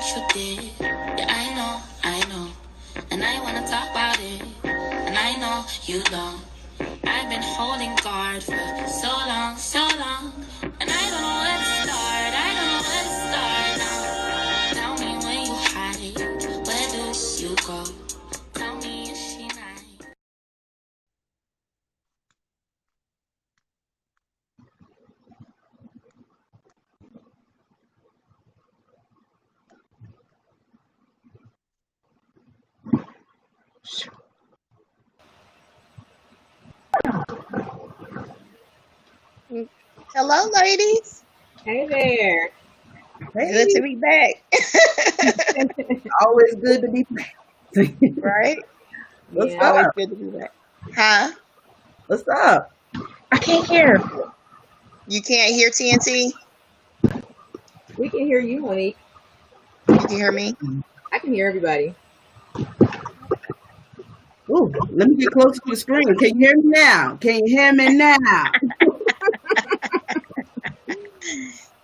what you did. Yeah, I know. And I wanna talk about it. And I know you don't. I've been holding guard for so long, so long. And I don't know where to start. I don't know where to start now. Tell me where you hide. Where do you go? Tell me, is she nice? Hello, ladies. Hey there. Good to be back. Always good to be back. Right? What's Yeah, always up? good to be back. Huh? What's up? I can't hear. You can't hear TNT? We can hear you, Monique. You can hear me? I can hear everybody. Ooh, let me get closer to the screen. Can you hear me now? Can you hear me now?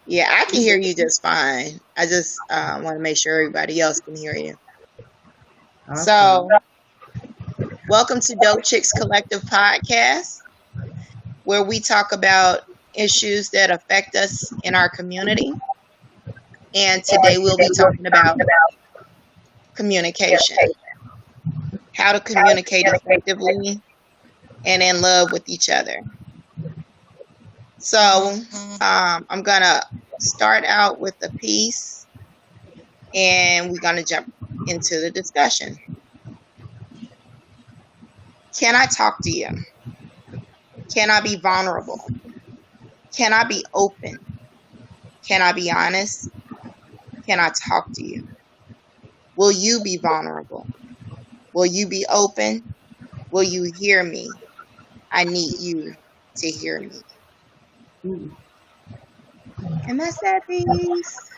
Yeah, I can hear you just fine. I just want to make sure everybody else can hear you. Awesome. So, welcome to Dope Chycks Collective Podcast, where we talk about issues that affect us in our community. And today we'll be talking about communication. How to communicate effectively and in love with each other. So I'm going to start out with a piece and we're going to jump into the discussion. Can I talk to you? Can I be vulnerable? Can I be open? Can I be honest? Can I talk to you? Will you be vulnerable? Will you be open? Will you hear me? I need you to hear me. And that's that piece.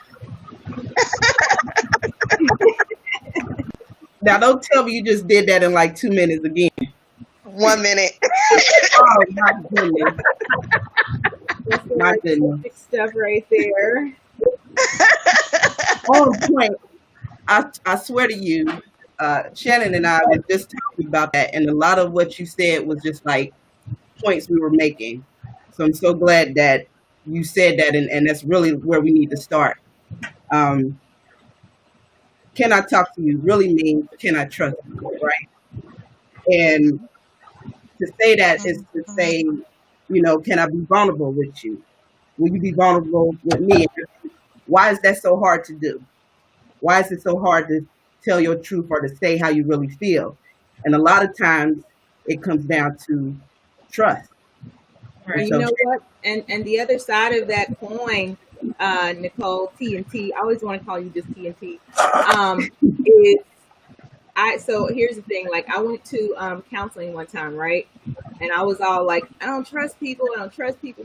Now, don't tell me you just did that in like 2 minutes again. 1 minute. Oh, my goodness. My goodness. Big stuff right there. On point. I swear to you, Shannon and I were just talking about that, and a lot of what you said was just like points we were making. So I'm so glad that you said that, and that's really where we need to start. Can I talk to you really means, can I trust you, right? And to say that is to say, can I be vulnerable with you? Will you be vulnerable with me? Why is that so hard to do? Why is it so hard to tell your truth or to say how you really feel? And a lot of times it comes down to trust. Right. You know what? And the other side of that coin, Nicole, TNT, I always want to call you just TNT, so here's the thing, like I went to counseling one time, right? And I was all like, I don't trust people.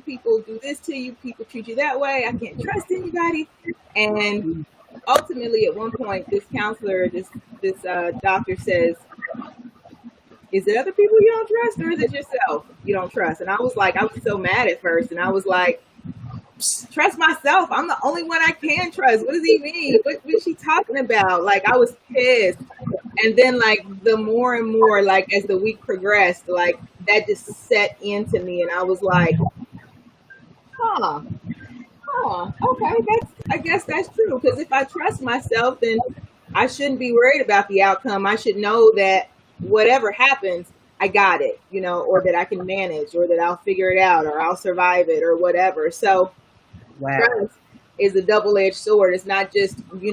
People do this to you. People treat you that way. I can't trust anybody. And ultimately, at one point, this counselor, this doctor says, is it other people you don't trust, or is it yourself you don't trust? And I was so mad at first. And I was like, trust myself. I'm the only one I can trust. What does he mean? What is she talking about? Like, I was pissed. And then, like, the more and more, like, as the week progressed, like, that just set into me. And I was like, okay, I guess that's true. Because if I trust myself, then I shouldn't be worried about the outcome. I should know that whatever happens, I got it, or that I can manage, or that I'll figure it out, or I'll survive it, or whatever. So trust is a double-edged sword. It's not just, do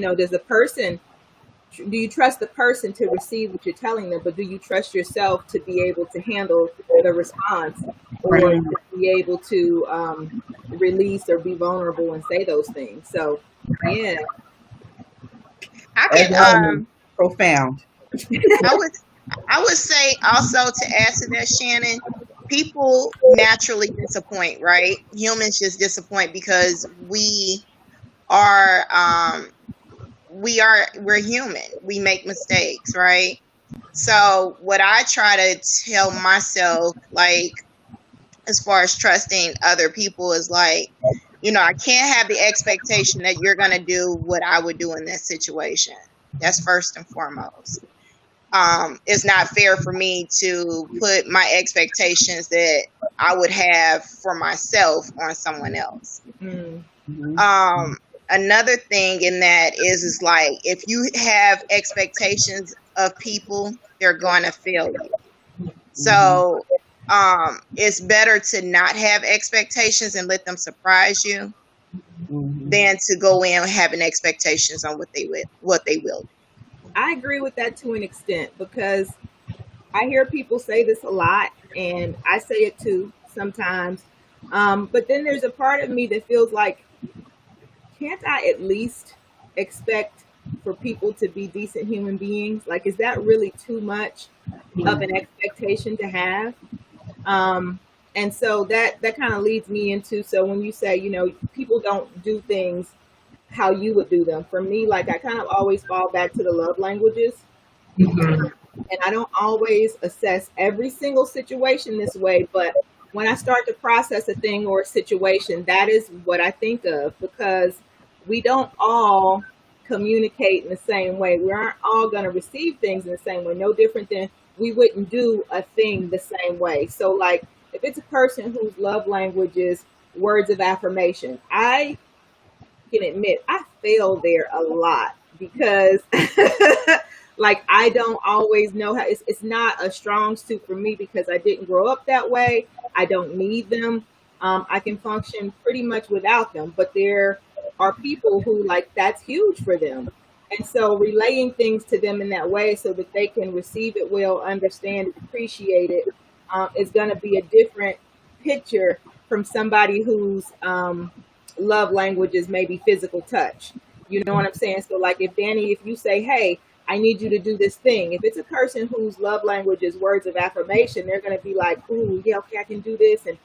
you trust the person to receive what you're telling them, but do you trust yourself to be able to handle the response, or to be able to release or be vulnerable and say those things? So, yeah. I can profound. I would say also to add to that, Shannon, people naturally disappoint, right? Humans just disappoint because we're human. We make mistakes, right? So what I try to tell myself, like, as far as trusting other people, is like, I can't have the expectation that you're going to do what I would do in this situation. That's first and foremost. It's not fair for me to put my expectations that I would have for myself on someone else. Mm-hmm. Another thing in that is like, if you have expectations of people, they're going to fail you. So it's better to not have expectations and let them surprise you than to go in having expectations on what they will. I agree with that to an extent, because I hear people say this a lot, and I say it too sometimes. But then there's a part of me that feels like, can't I at least expect for people to be decent human beings? Like, is that really too much of an expectation to have? And so that kind of leads me into, so when you say, people don't do things how you would do them. For me, like, I kind of always fall back to the love languages. And I don't always assess every single situation this way, but when I start to process a thing or a situation, that is what I think of, because we don't all communicate in the same way. We aren't all going to receive things in the same way, no different than we wouldn't do a thing the same way. So, like, if it's a person whose love language is words of affirmation, I can admit I fail there a lot, because like, I don't always know how. It's not a strong suit for me, because I didn't grow up that way. I don't need them. I can function pretty much without them, but there are people who, like, that's huge for them. And so relaying things to them in that way so that they can receive it well, understand it, appreciate it, is going to be a different picture from somebody whose love language is maybe physical touch. You know what I'm saying? So, like, if you say, hey, I need you to do this thing. If it's a person whose love language is words of affirmation, they're going to be like, ooh, yeah, okay, I can do this. And,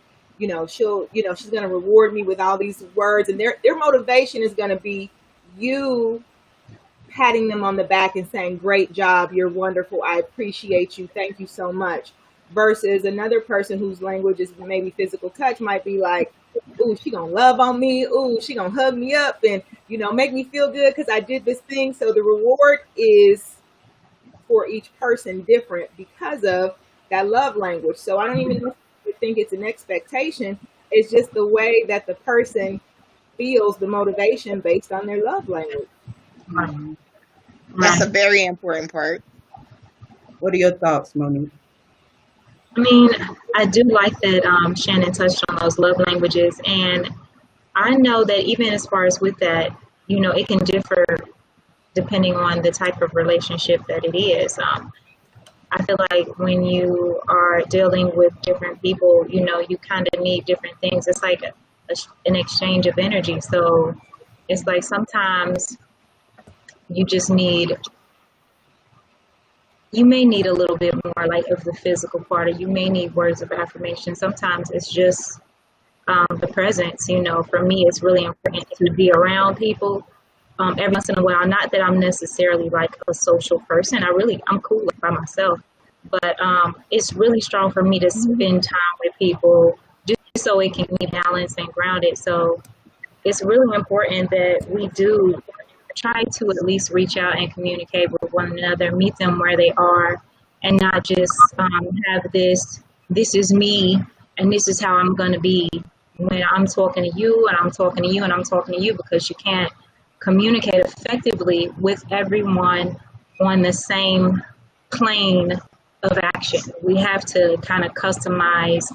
she's going to reward me with all these words. And their motivation is going to be you patting them on the back and saying, great job, you're wonderful, I appreciate you, thank you so much. Versus another person whose language is maybe physical touch might be like, ooh, she gonna love on me, ooh, she gonna hug me up and, make me feel good because I did this thing. So the reward is for each person different because of that love language. So I don't even think it's an expectation. It's just the way that the person feels the motivation based on their love language. That's a very important part. What are your thoughts, Monique? I mean, I do like that Shannon touched on those love languages. And I know that even as far as with that, it can differ depending on the type of relationship that it is. I feel like when you are dealing with different people, you kind of need different things. It's like an exchange of energy. So it's like sometimes you just you may need a little bit more like of the physical part, or you may need words of affirmation. Sometimes it's just the presence. For me, it's really important to be around people every once in a while. Not that I'm necessarily like a social person. I'm cool by myself, but it's really strong for me to spend time with people just so it can be balanced and grounded. So it's really important that we do try to at least reach out and communicate with one another, meet them where they are, and not just have this is me and this is how I'm going to be when I'm talking to you and I'm talking to you and I'm talking to you, because you can't communicate effectively with everyone on the same plane of action. We have to kind of customize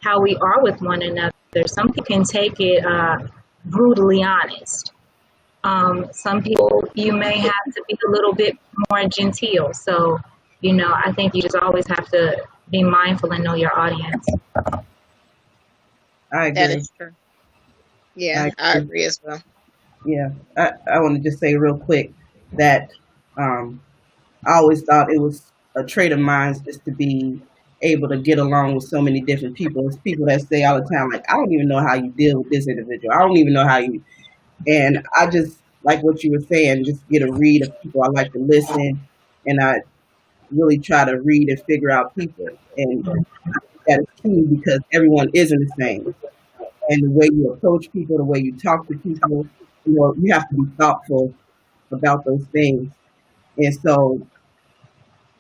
how we are with one another. Some people can take it brutally honest. Some people, you may have to be a little bit more genteel. So, I think you just always have to be mindful and know your audience. I agree. That is true. Yeah, I agree as well. Yeah, I want to just say real quick that I always thought it was a trait of mine just to be able to get along with so many different people. It's people that say all the time, like, I don't even know how you deal with this individual. I don't even know how you... And I just, like what you were saying, just get a read of people. I like to listen, and I really try to read and figure out people. And that is key because everyone isn't the same. and the way you approach people, the way you talk to people, you have to be thoughtful about those things. And so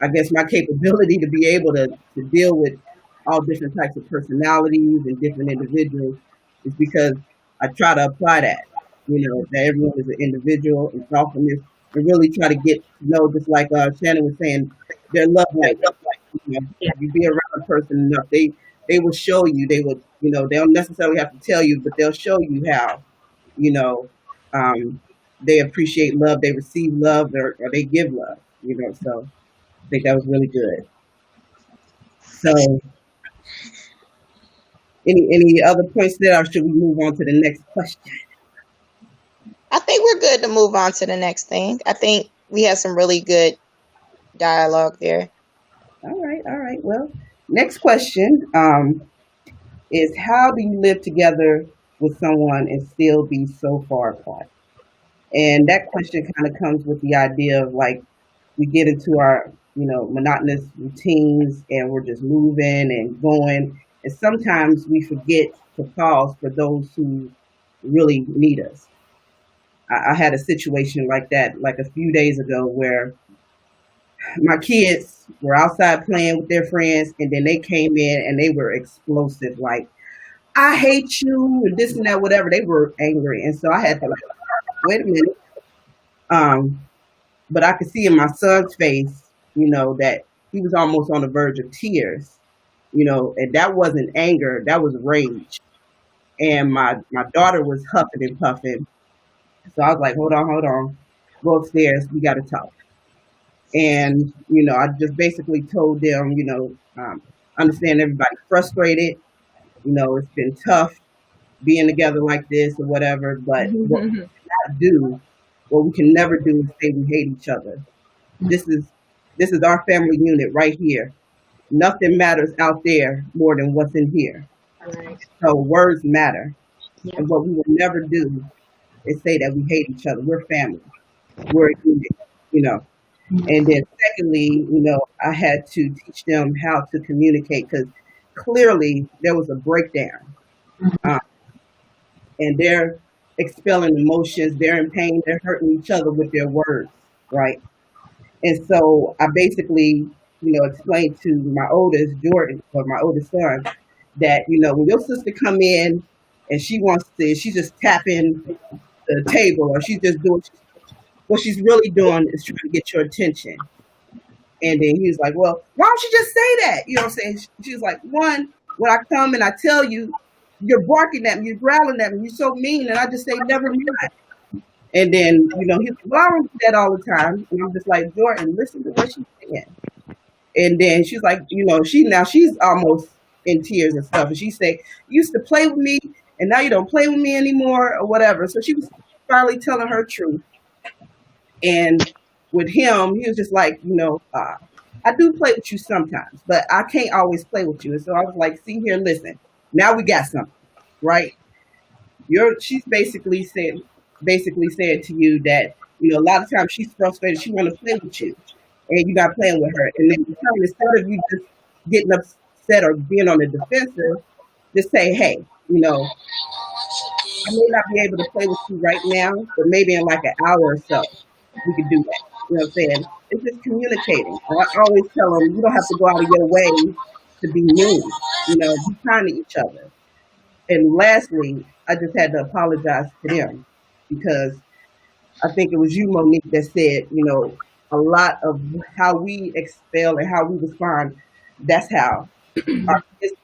I guess my capability to be able to deal with all different types of personalities and different individuals is because I try to apply that, that everyone is an individual and thoughtfulness, and really try to get to know, just like Shannon was saying, their love language. If you be around a person enough, they will show you. They will, they don't necessarily have to tell you, but they'll show you how, they appreciate love, they receive love, or they give love. So I think that was really good. So, any other points there, or should we move on to the next question? I think we're good to move on to the next thing. I think we had some really good dialogue there. All right. Well, next question is, how do you live together with someone and still be so far apart? And that question kind of comes with the idea of, like, we get into our, monotonous routines and we're just moving and going. And sometimes we forget to pause for those who really need us. I had a situation like that, like a few days ago, where my kids were outside playing with their friends, and then they came in and they were explosive, like, I hate you, and this and that, whatever. They were angry. And so I had to, like, wait a minute. But I could see in my son's face, that he was almost on the verge of tears, and that wasn't anger, that was rage. And my daughter was huffing and puffing. So I was like, hold on, go upstairs, we got to talk. And, I just basically told them, understand everybody's frustrated. It's been tough being together like this or whatever, but what we can never do is say we hate each other. This is our family unit right here. Nothing matters out there more than what's in here. Right. So words matter. Yeah. And what we will never do is say that we hate each other. We're family. We're a unit, And then secondly, I had to teach them how to communicate, because clearly there was a breakdown. And they're expelling emotions. They're in pain. They're hurting each other with their words, right? And so I basically, explained to my oldest, Jordan, or my oldest son, that, when your sister come in and she's just tapping the table, or she's just doing, what she's really doing is trying to get your attention. And then he was like, well, why don't you just say that? You know what I'm saying? She was like, one, when I come and I tell you, you're barking at me, you're growling at me, you're so mean. And I just say, never mind. And then, he's like, well, I don't do that all the time. And I'm just like, Jordan, listen to what she's saying. And then she's like, she's almost in tears and stuff. And she say, you used to play with me and now you don't play with me anymore, or whatever. So she was finally telling her truth. And with him, he was just like, I do play with you sometimes, but I can't always play with you. And so I was like, see here, listen, now we got something, right? She's basically said to you that, a lot of times she's frustrated. She want to play with you and you're not playing with her. And then instead of you just getting upset or being on the defensive, just say, hey, I may not be able to play with you right now, but maybe in like an hour or so, we could do that. You know what I'm saying? It's just communicating. I always tell them, you don't have to go out of your way to be mean. Be kind to each other. And lastly, I just had to apologize to them, because I think it was you, Monique, that said, a lot of how we expel and how we respond, that's how our kids.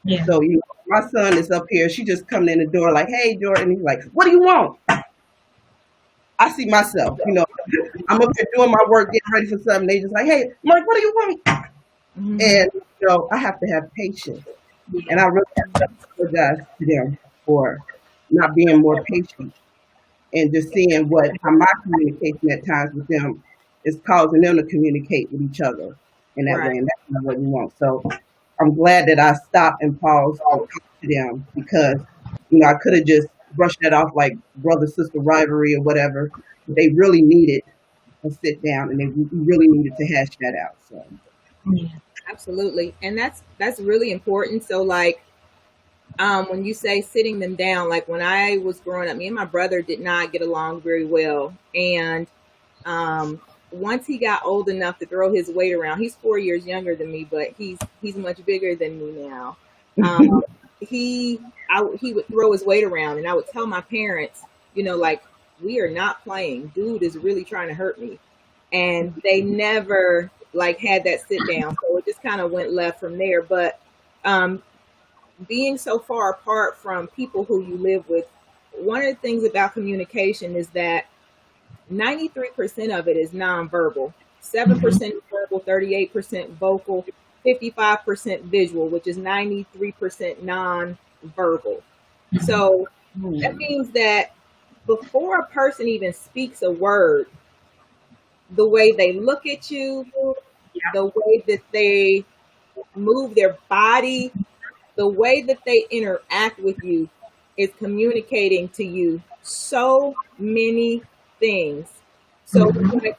Yeah. So, my son is up here. She just coming in the door like, hey, Jordan. He's like, what do you want? I see myself, I'm up there doing my work, getting ready for something. They just like, hey, Mike, what do you want? Mm-hmm. And, I have to have patience. And I really have to apologize to them for not being more patient and just seeing how my communication at times with them is causing them to communicate with each other in that way. And that's not what we want. So I'm glad that I stopped and paused and talked to them, because, I could have just brushed that off like brother-sister rivalry or whatever. But they really needed a sit down, and they really needed to hash that out. So, absolutely, and that's really important. So, like, when you say sitting them down, like when I was growing up, me and my brother did not get along very well. And once he got old enough to throw his weight around, he's 4 years younger than me, but he's much bigger than me now. He would throw his weight around, and I would tell my parents, like, we are not playing. Dude is really trying to hurt me. And they never like had that sit down. So it just kind of went left from there. But being so far apart from people who you live with, one of the things about communication is that 93% of it is nonverbal, 7% verbal, 38% vocal, 55% visual, which is 93% nonverbal. So that means that before a person even speaks a word, the way they look at you, the way that they move their body, the way that they interact with you is communicating to you so many things. So like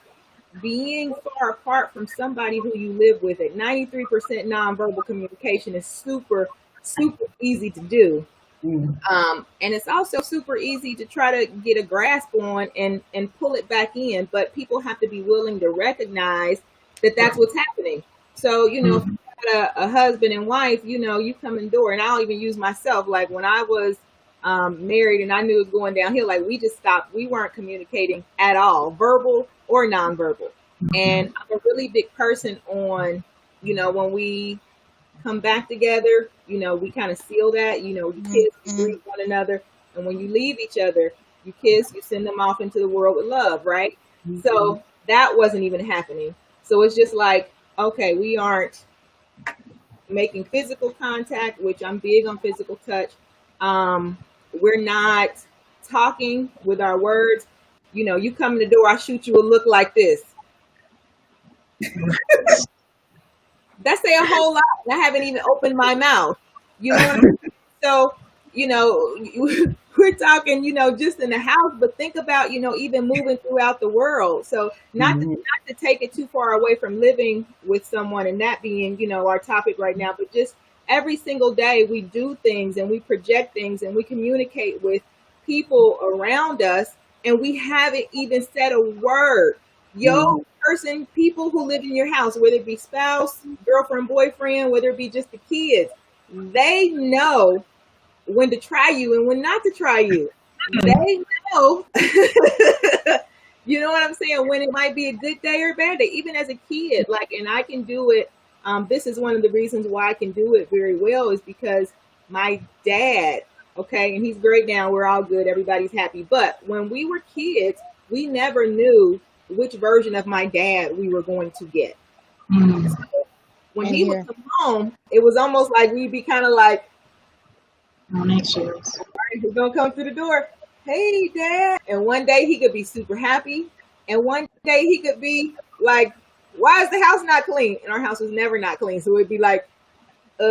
being far apart from somebody who you live with at 93% nonverbal communication is super, super easy to do. And it's also super easy to try to get a grasp on and pull it back in, but people have to be willing to recognize that that's what's happening. So, if you got a husband and wife, you come in the door, and I'll even use myself, like when I was married and I knew it was going downhill, like we just stopped. We weren't communicating at all, verbal or nonverbal. And I'm a really big person on, when we come back together, we kind of seal that, you kiss, you greet one another. And when you leave each other, you kiss, you send them off into the world with love, right? So that wasn't even happening. So it's just like, okay, we aren't making physical contact, which I'm big on physical touch. We're not talking with our words. You come in the door, I shoot you a look like this. That say a whole lot. I haven't even opened my mouth. You know what I mean? So, we're talking, just in the house, but think about, even moving throughout the world. So not to take it too far away from living with someone and that being, our topic right now, but just every single day we do things and we project things and we communicate with people around us, and we haven't even said a word. People who live in your house, whether it be spouse, girlfriend, boyfriend, whether it be just the kids, they know when to try you and when not to try you. They know, you know what I'm saying, when it might be a good day or a bad day, even as a kid. Like, and I can do it. This is one of the reasons why I can do it very well, is because my dad, okay, and he's great now. We're all good. Everybody's happy. But when we were kids, we never knew which version of my dad we were going to get. So when he would come home, it was almost like we'd be kind of like, on eggshells. All right, he's gonna come through the door. Hey, Dad. And one day he could be super happy, and one day he could be like, why is the house not clean? And our house was never not clean. So it'd be like, you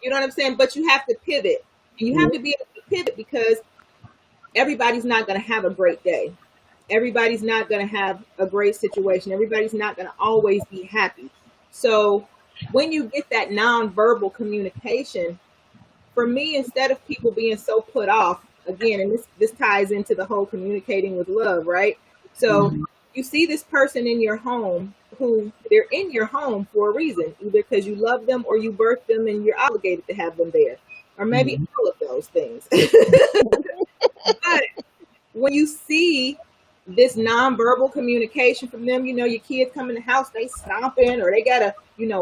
know what I'm saying? But you have to pivot, and you have to be able to pivot, because everybody's not going to have a great day. Everybody's not going to have a great situation. Everybody's not going to always be happy. So when you get that nonverbal communication, for me, instead of people being so put off, again, and this ties into the whole communicating with love, right? So you see this person in your home who they're in your home for a reason, either because you love them or you birthed them and you're obligated to have them there, or maybe all of those things. But when you see this nonverbal communication from them, your kids come in the house, they stomping, or they got a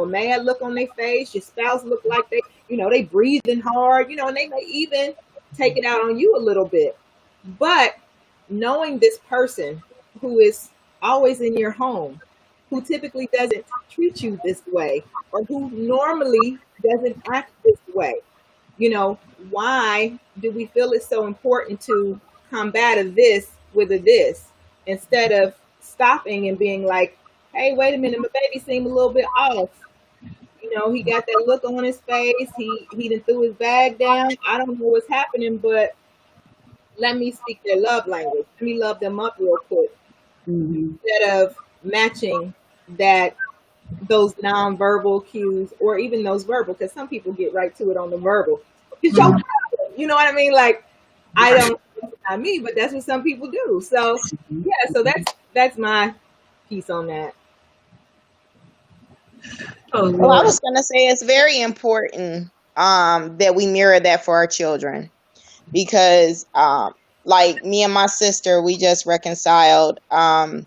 mad look on their face. Your spouse look like they, they breathing hard, and they may even take it out on you a little bit. But knowing this person who is always in your home, who typically doesn't treat you this way, or who normally doesn't act this way, why do we feel it's so important to combat a this with a this, instead of stopping and being like, hey, wait a minute, my baby seemed a little bit off. He got that look on his face. He done threw his bag down. I don't know what's happening, but let me speak their love language. Let me love them up real quick. Instead of matching that those nonverbal cues or even those verbal, because some people get right to it on the verbal. It's your problem. You know what I mean? Like, I don't, it's not me, but that's what some people do. So yeah, so that's my piece on that. Oh, Well, I Lord. was gonna say it's very important that we mirror that for our children, because like me and my sister, we just reconciled our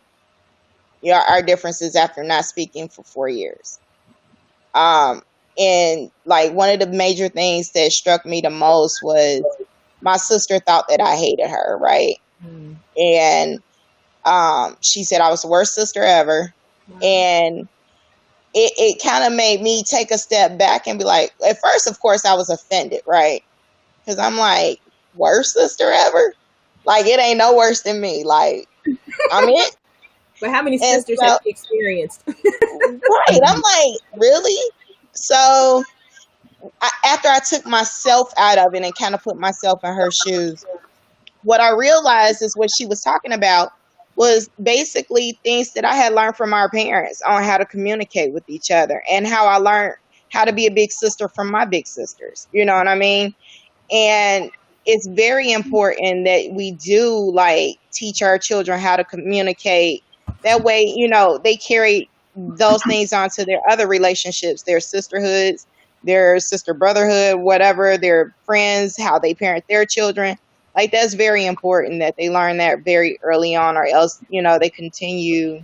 differences after not speaking for 4 years. And like one of the major things that struck me the most was my sister thought that I hated her, right? And she said I was the worst sister ever. And it kind of made me take a step back and be like, at first, of course, I was offended, right? Because I'm like, worst sister ever? Like, it ain't no worse than me. Like, I'm it. But how many And sisters so- have you experienced? Right. I'm like, really? So after I took myself out of it and kind of put myself in her shoes, what I realized is what she was talking about was basically things that I had learned from our parents on how to communicate with each other, and how I learned how to be a big sister from my big sisters. You know what I mean? And it's very important that we do like teach our children how to communicate. That way, you know, they carry those things onto their other relationships, their sisterhoods, their sister brotherhood, whatever, their friends, how they parent their children. Like, that's very important that they learn that very early on, or else, you know, they continue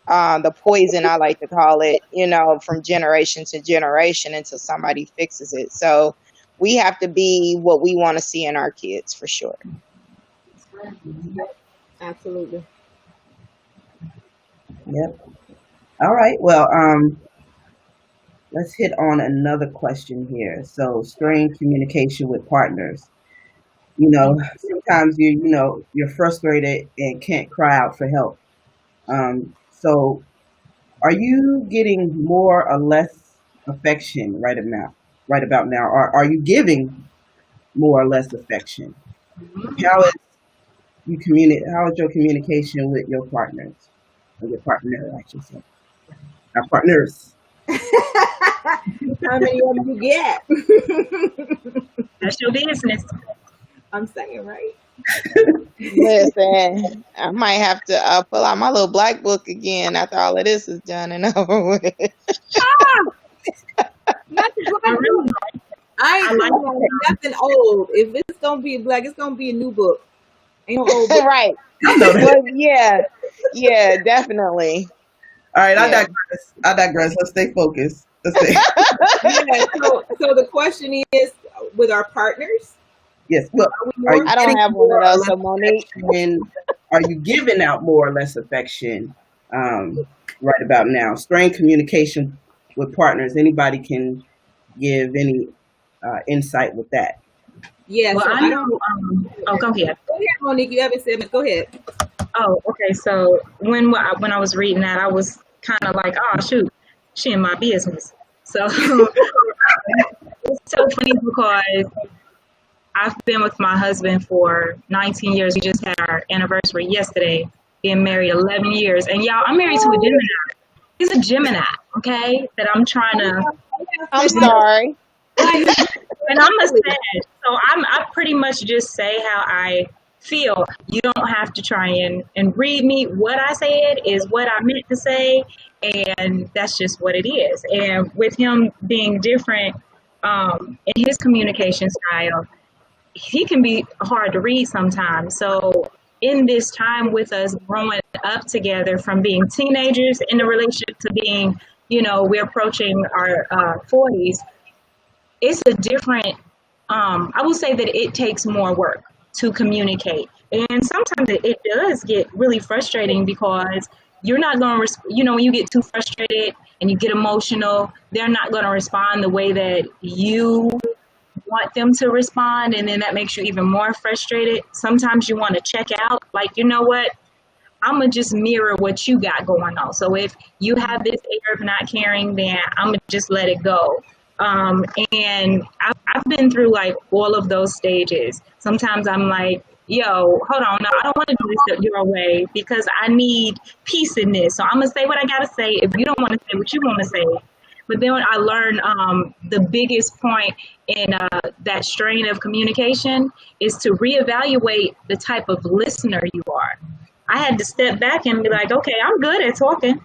the poison, I like to call it, you know, from generation to generation until somebody fixes it. So we have to be what we want to see in our kids, for sure. Absolutely. Yep. All right. Well, let's hit on another question here. So, strained communication with partners. You know, sometimes you're frustrated and can't cry out for help. So, are you getting more or less affection right about now, or are you giving more or less affection? How is How is your communication with your partners, or your partner, I should say, our partners? How many of them you get? That's your business. I'm saying, right? Listen, I might have to pull out my little black book again after all of this is done and over with. Not the I black really book. I ain't like talking about nothing old. If it's gonna be black, it's gonna be a new book. Ain't no old book. Right. I know that. Well, yeah, definitely. All right, I Yeah. digress. Let's stay focused. Let's stay. Yeah. So the question is, with our partners, Yes. Well, are we are more? you I don't getting have one more of or those, less so Monique. affection? Are you giving out more or less affection right about now? Strained communication with partners. Anybody can give any insight with that. Yeah. Well, So I I know. don't. Oh, go ahead. Go ahead, Monique. You haven't said it. Go ahead. Oh, okay. So when I was reading that, I was kind of like, oh shoot, she in my business. So it's so funny because I've been with my husband for 19 years. We just had our anniversary yesterday, being married 11 years. And y'all, I'm married to a Gemini. He's a Gemini, okay? That I'm trying to, I'm sorry. and I'm a Sag. So I pretty much just say how I feel. You don't have to try and read me. What I said is what I meant to say, and that's just what it is. And with him being different in his communication style, he can be hard to read sometimes. So in this time with us growing up together, from being teenagers in a relationship to being, we're approaching our 40s, it's a different, I will say that it takes more work to communicate. And sometimes it does get really frustrating because you're not going to, when you get too frustrated and you get emotional, they're not going to respond the way that you want them to respond, and then that makes you even more frustrated. Sometimes you want to check out, like, you know what, I'm gonna just mirror what you got going on. So if you have this air of not caring, then I'm gonna just let it go. And I've been through like all of those stages. Sometimes I'm like, yo, hold on, no, I don't want to do this your way because I need peace in this. So I'm gonna say what I gotta say. If you don't want to say what you want to say, but then I learned the biggest point in that strain of communication is to reevaluate the type of listener you are. I had to step back and be like, okay, I'm good at talking.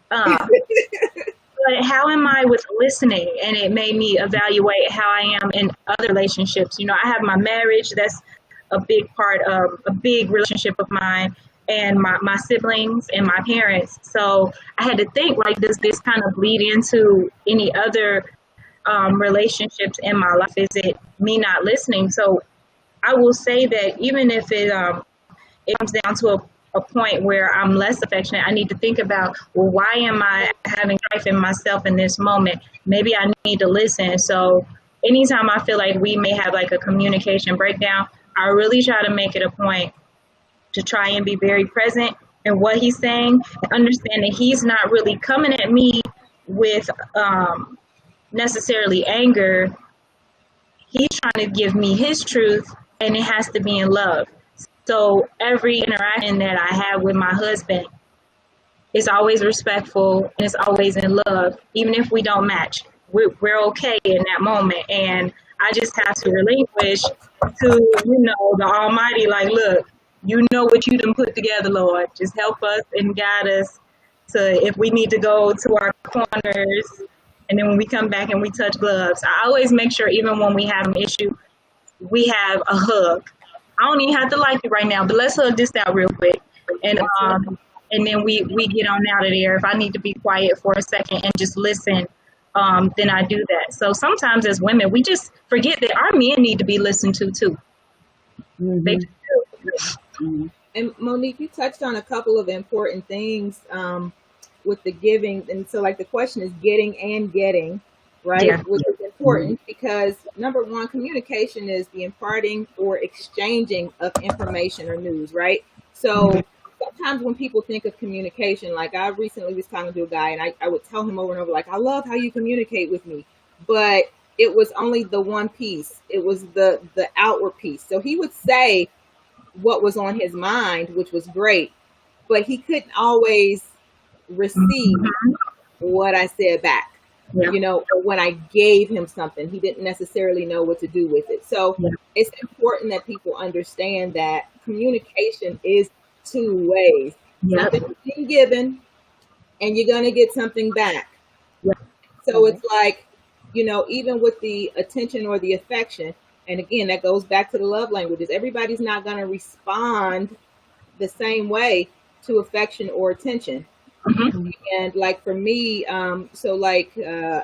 But how am I with listening? And it made me evaluate how I am in other relationships. You know, I have my marriage. That's a big part of a big relationship of mine, and my siblings and my parents. So I had to think, like, does this kind of bleed into any other relationships in my life? Is it me not listening? So I will say that even if it comes down to a point where I'm less affectionate, I need to think about, well, why am I having strife in myself in this moment? Maybe I need to listen. So anytime I feel like we may have like a communication breakdown, I really try to make it a point to try and be very present in what he's saying and understand that he's not really coming at me with necessarily anger. He's trying to give me his truth, and it has to be in love. So every interaction that I have with my husband is always respectful and it's always in love. Even if we don't match, we're okay in that moment. And I just have to relinquish to, you know, the Almighty, like, look, you know what you done put together, Lord. Just help us and guide us to, if we need to go to our corners, and then when we come back and we touch gloves. I always make sure, even when we have an issue, we have a hug. I don't even have to like you right now, but let's hug this out real quick. And then we get on out of there. If I need to be quiet for a second and just listen, then I do that. So sometimes as women, we just forget that our men need to be listened to too. Mm-hmm. They do. Mm-hmm. And Monique, you touched on a couple of important things with the giving. And so like the question is getting and getting, right? Yeah. Which is important because number one, communication is the imparting or exchanging of information or news, right? So sometimes when people think of communication, like I recently was talking to a guy and I would tell him over and over, like, I love how you communicate with me, but it was only the one piece. It was the outward piece. So he would say what was on his mind, which was great, but he couldn't always receive what I said back. Yeah. You know, when I gave him something, he didn't necessarily know what to do with it. So it's important that people understand that communication is two ways. Something's being given and you're going to get something back. So it's like, you know, even with the attention or the affection, and again, that goes back to the love languages. Everybody's not going to respond the same way to affection or attention. And like for me, so like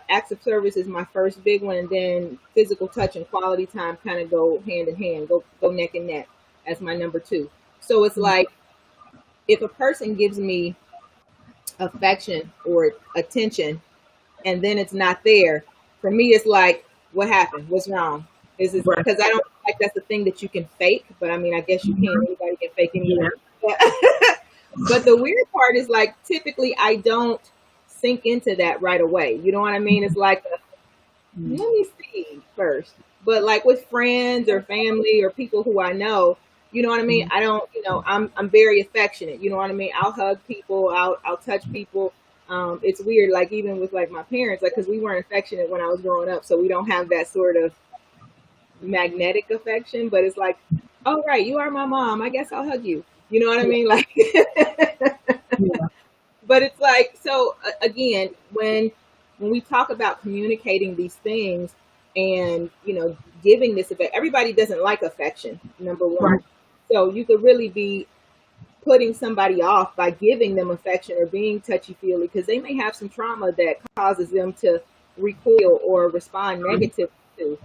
acts of service is my first big one, and then physical touch and quality time kind of go hand in hand, go neck and neck as my number two. So it's like if a person gives me affection or attention and then it's not there, for me it's like, what happened? What's wrong? Is it because I don't like that's the thing that you can fake, but I mean, I guess you can. Anybody can fake anything. But the weird part is like, typically I don't sink into that right away. You know what I mean? It's like, let me see first. But like with friends or family or people who I know, you know what I mean? I don't, you know, I'm very affectionate. You know what I mean? I'll hug people. I'll touch people. It's weird. Like even with like my parents, like, cause we weren't affectionate when I was growing up. So we don't have that sort of magnetic affection, but it's like, oh, right. You are my mom. I guess I'll hug you. You know what I mean? Like, but it's like, so again, when we talk about communicating these things and, you know, giving this effect, everybody doesn't like affection, number one. Right. So you could really be putting somebody off by giving them affection or being touchy-feely because they may have some trauma that causes them to recoil or respond negatively to.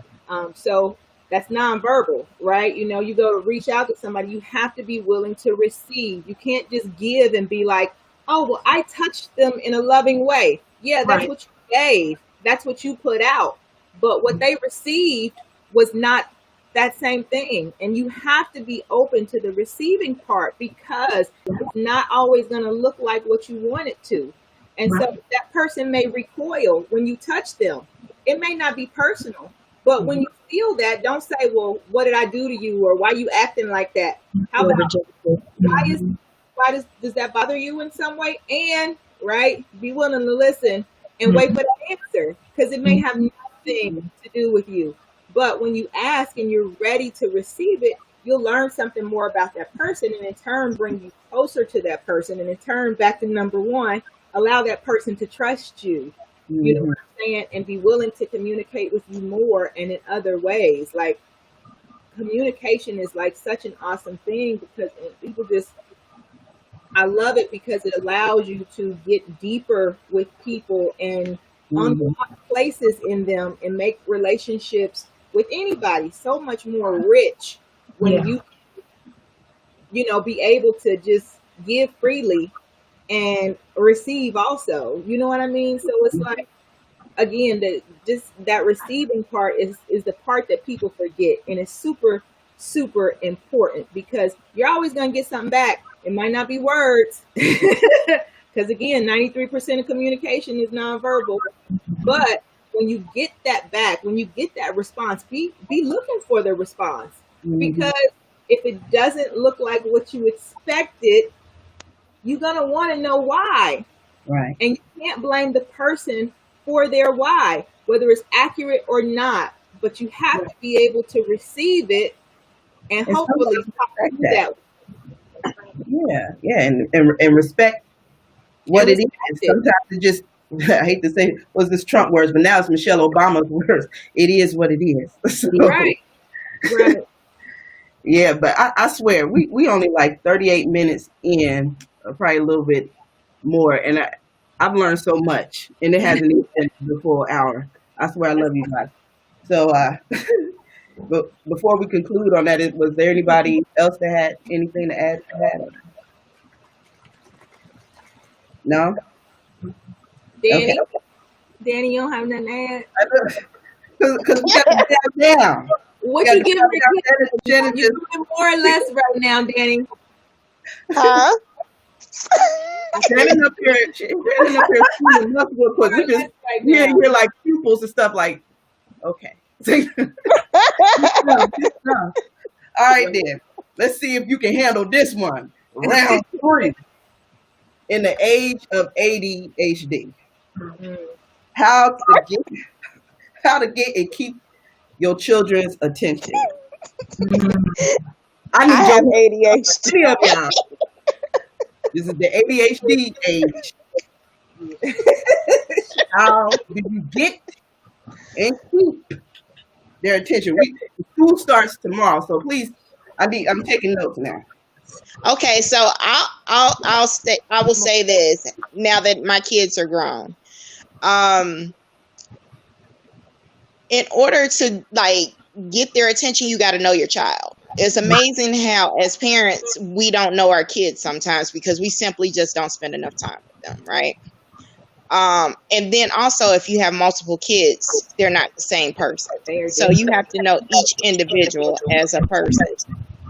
So that's nonverbal, right? You know, you go to reach out to somebody, you have to be willing to receive. You can't just give and be like, oh, well, I touched them in a loving way. Yeah, that's what you gave. That's what you put out. But what they received was not that same thing. And you have to be open to the receiving part because it's not always going to look like what you want it to. And so that person may recoil when you touch them. It may not be personal, But when you feel that, don't say, well, what did I do to you? Or why you acting like that? How about does that bother you in some way? And right, be willing to listen and wait for the answer, because it may have nothing to do with you. But when you ask and you're ready to receive it, you'll learn something more about that person, and in turn bring you closer to that person, and in turn, back to number one, allow that person to trust you. You know what I'm saying? And be willing to communicate with you more and in other ways. Like, communication is like such an awesome thing, because people just, I love it because it allows you to get deeper with people and unlock places in them and make relationships with anybody so much more rich when you know, be able to just give freely and receive also. You know what I mean? So it's like, again, that receiving part is the part that people forget, and it's super, super important, because you're always going to get something back. It might not be words, because again, 93% of communication is nonverbal. But when you get that back, when you get that response, be looking for the response, because if it doesn't look like what you expected, you're going to want to know why. Right. And you can't blame the person for their why, whether it's accurate or not, but you have to be able to receive it and hopefully talk through that. Yeah, and respect what it is. Sometimes it just, I hate to say, was this Trump words, but now it's Michelle Obama's words. It is what it is. So, right. Yeah, but I swear, we only like 38 minutes in, probably a little bit more, and I've learned so much, and it hasn't even been the full hour. I swear I love you guys. So, but before we conclude on that, was there anybody else that had anything to add to that? No? Danny? Okay. Danny, you don't have nothing to add? Because we got to get down. What you giving me? You're doing more or less right now, Danny. Huh? Standing up here, shooting up real quick. We just hear like pupils and stuff like, okay. Good stuff. All right then. Let's see if you can handle this one. Round 3. In the age of ADHD. How to get and keep your children's attention. I have ADHD. Y'all. This is the ADHD age. How do you get and keep their attention? School starts tomorrow, so please, I'm taking notes now. Okay, so I will say this now that my kids are grown. In order to like get their attention, you got to know your child. It's amazing how as parents, we don't know our kids sometimes because we simply just don't spend enough time with them. Right. And then also if you have multiple kids, they're not the same person. So you have to know each individual as a person.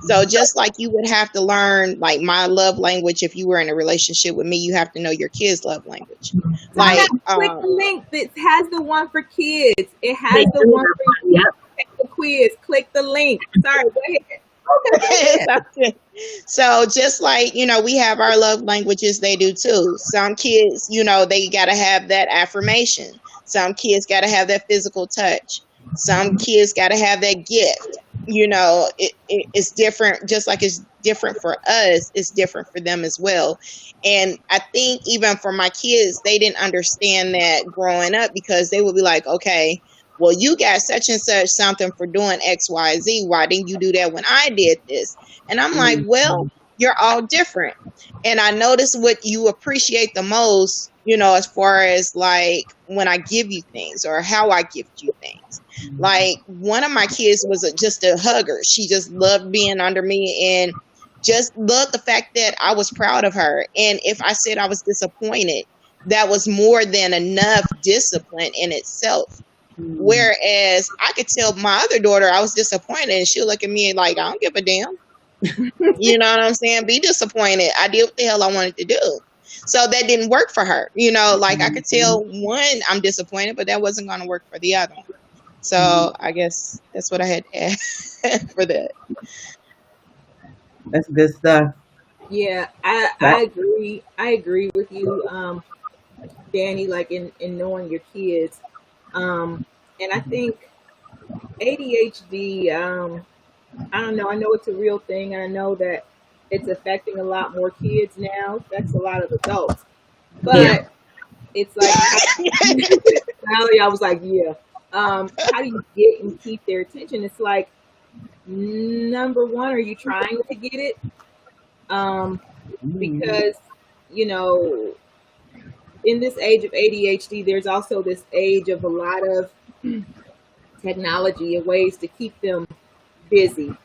So just like you would have to learn like my love language, if you were in a relationship with me, you have to know your kids' love language. Like click the link that has the one for kids. It has the one for you. Take the quiz. Click the link. Sorry, go ahead. Okay. So just like, we have our love languages, they do too. Some kids, they got to have that affirmation. Some kids got to have that physical touch. Some kids got to have that gift. It's different, just like it's different for us, it's different for them as well. And I think even for my kids, they didn't understand that growing up because they would be like, okay, well, you got such and such something for doing X, Y, Z. Why didn't you do that when I did this? And I'm like, well, you're all different. And I notice what you appreciate the most, as far as like when I give you things or how I gift you things. Like one of my kids was just a hugger. She just loved being under me and just loved the fact that I was proud of her. And if I said I was disappointed, that was more than enough discipline in itself. Whereas I could tell my other daughter I was disappointed and she'll look at me like, I don't give a damn. You know what I'm saying? Be disappointed. I did what the hell I wanted to do. So that didn't work for her. Like I could tell one I'm disappointed, but that wasn't going to work for the other one. So I guess that's what I had to add for that. That's good stuff. Yeah, I agree. I agree with you, Danny, like in knowing your kids. And I think ADHD, I don't know, I know it's a real thing, and I know that it's affecting a lot more kids now. It affects a lot of adults. But it's like, Valerie, I was like, yeah. How do you get and keep their attention? It's like, number one, are you trying to get it? Because, you know, in this age of ADHD, there's also this age of a lot of technology and ways to keep them busy.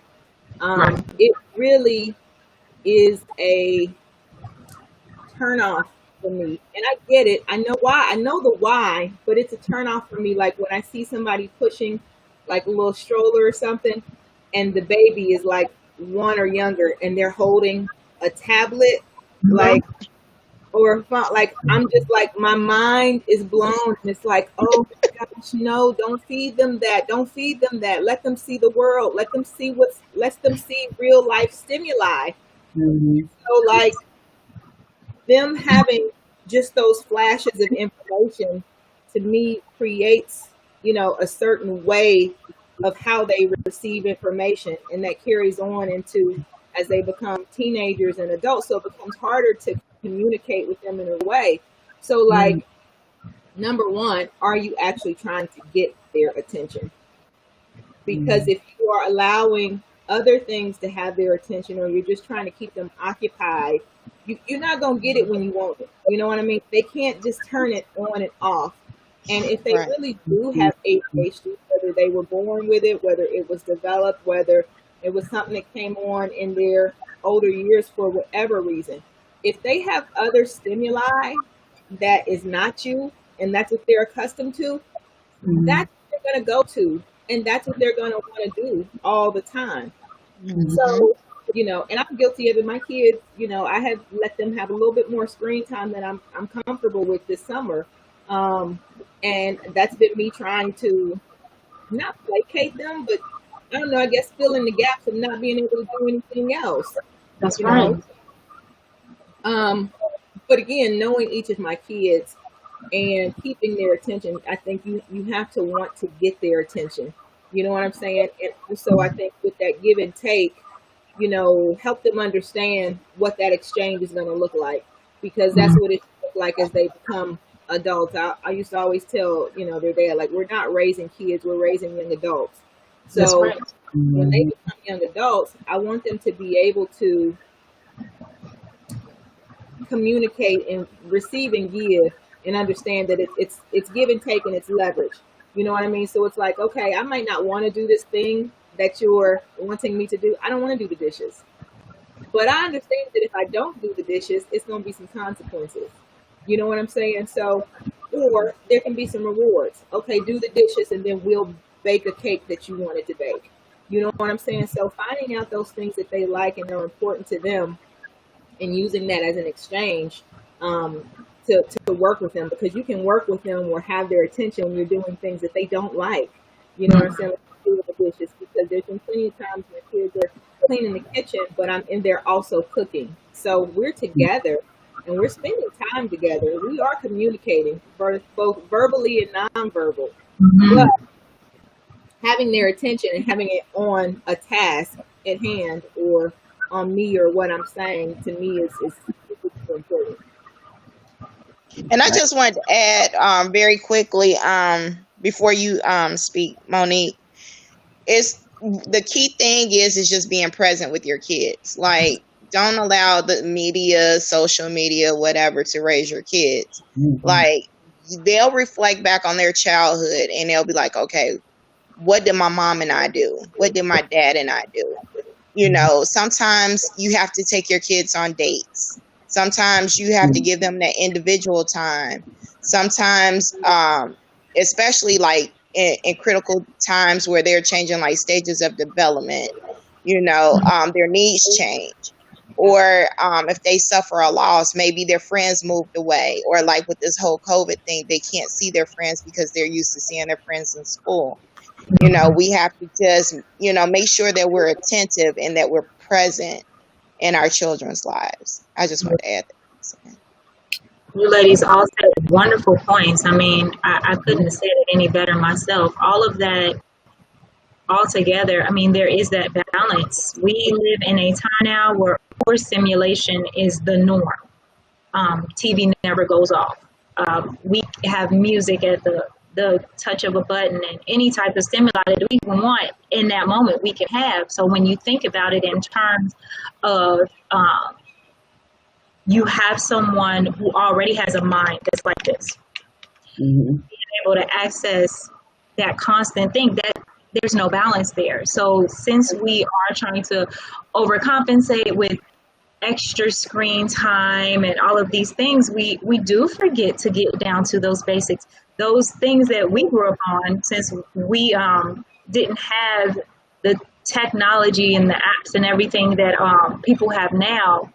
It really is a turnoff for me. And I get it. I know why. I know the why, but it's a turnoff for me. Like when I see somebody pushing like a little stroller or something, and the baby is like 1 or younger and they're holding a tablet, like, or a phone, like, I'm just like, my mind is blown. And it's like, oh my gosh, no, don't feed them that. Don't feed them that. Let them see the world. Let them see real life stimuli. So like them having just those flashes of information to me creates, you know, a certain way of how they receive information, and that carries on into as they become teenagers and adults. So it becomes harder to communicate with them in a way. So like, number one, are you actually trying to get their attention? Because if you are allowing other things to have their attention, or you're just trying to keep them occupied, you're not going to get it when you want it. You know what I mean? They can't just turn it on and off. And if they really do have ADHD, whether they were born with it, whether it was developed, whether it was something that came on in their older years for whatever reason, if they have other stimuli that is not you, and that's what they're accustomed to, that's what they're going to go to. And that's what they're going to want to do all the time. So, you know, and I'm guilty of it. My kids, you know, I have let them have a little bit more screen time than I'm comfortable with this summer. And that's been me trying to not placate them, but I don't know, I guess fill in the gaps of not being able to do anything else. That's right. But again, knowing each of my kids and keeping their attention, I think you have to want to get their attention. You know what I'm saying? And so I think with that give and take, you know, help them understand what that exchange is going to look like, because that's what it looks like as they become adults. I used to always tell, you know, their dad, like, we're not raising kids, we're raising young adults. So when they become young adults, I want them to be able to communicate and receive and give, and understand that it's give and take and it's leverage. You know what I mean? So it's like, okay, I might not want to do this thing that you're wanting me to do. I don't want to do the dishes. But I understand that if I don't do the dishes, it's going to be some consequences. You know what I'm saying? So, or there can be some rewards. Okay, do the dishes and then we'll bake a cake that you wanted to bake. You know what I'm saying? So finding out those things that they like and are important to them, and using that as an exchange to work with them, because you can work with them or have their attention when you're doing things that they don't like. You know what I'm saying? Like doing the dishes, because there's been plenty of times when kids are cleaning the kitchen, but I'm in there also cooking. So we're together and we're spending time together. We are communicating both verbally and nonverbal. But having their attention and having it on a task at hand or on me or what I'm saying, to me is super important. And I just wanted to add very quickly before you speak, Monique, is the key thing is just being present with your kids. Like, don't allow the media, social media, whatever, to raise your kids. Like, they'll reflect back on their childhood and they'll be like, okay, what did my mom and I do? What did my dad and I do? You know, sometimes you have to take your kids on dates. Sometimes you have to give them that individual time. Sometimes, especially like in critical times where they're changing like stages of development, you know, their needs change. Or if they suffer a loss, maybe their friends moved away. Or like with this whole COVID thing, they can't see their friends because they're used to seeing their friends in school. We have to just, make sure that we're attentive and that we're present in our children's lives. I just want to add that. You ladies all said wonderful points. I mean, I couldn't have said it any better myself. All of that all together, I mean, there is that balance. We live in a time now where simulation is the norm. TV never goes off. We have music at the touch of a button, and any type of stimuli that we want in that moment we can have. So when you think about it in terms of you have someone who already has a mind that's like this, being able to access that constant thing, that there's no balance there. So since we are trying to overcompensate with extra screen time and all of these things, we do forget to get down to those basics, those things that we grew up on, since we didn't have the technology and the apps and everything that people have now.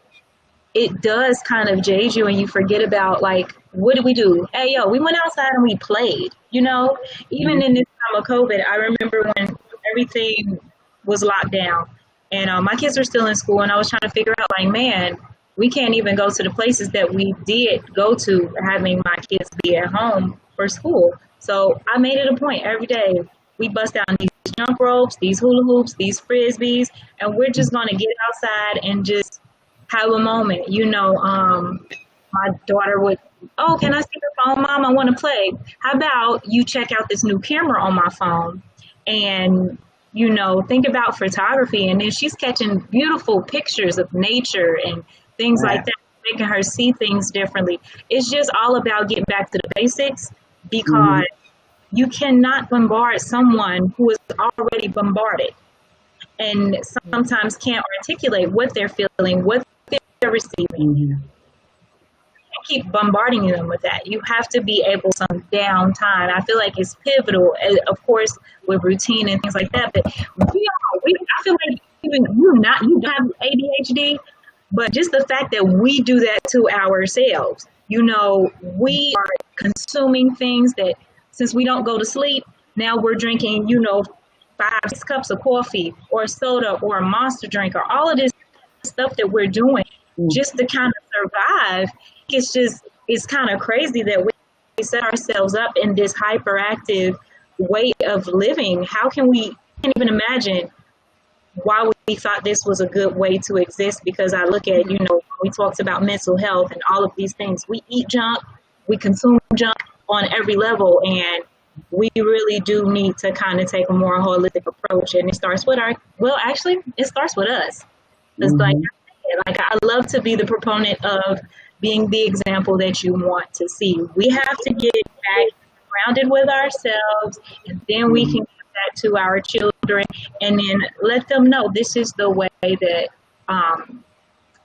It does kind of jade you, and you forget about, like, what did we do? Hey, yo, we went outside and we played, even in this time of COVID. I remember when everything was locked down and my kids were still in school, and I was trying to figure out, like, man, we can't even go to the places that we did go to, having my kids be at home for school. So I made it a point every day. We bust down these jump ropes, these hula hoops, these frisbees, and we're just going to get outside and just have a moment. My daughter would, oh, can I see your phone, Mom? I want to play. How about you check out this new camera on my phone and, think about photography. And then she's catching beautiful pictures of nature and things like that, making her see things differently. It's just all about getting back to the basics, because you cannot bombard someone who is already bombarded and sometimes can't articulate what they're feeling, what they're receiving. Keep bombarding them with that. You have to be able to some downtime. I feel like it's pivotal, of course, with routine and things like that. But I feel like even you don't have ADHD, but just the fact that we do that to ourselves. We are consuming things that, since we don't go to sleep, now we're drinking, 5-6 cups of coffee or soda or a Monster drink, or all of this stuff that we're doing just to kind of survive. It's kind of crazy that we set ourselves up in this hyperactive way of living. How can we can't even imagine why we thought this was a good way to exist? Because I look at, we talked about mental health and all of these things. We eat junk, we consume junk on every level, and we really do need to kind of take a more holistic approach. And it starts with it starts with us. It's like I love to be the proponent of being the example that you want to see. We have to get back grounded with ourselves, and then we can give that to our children, and then let them know this is the way that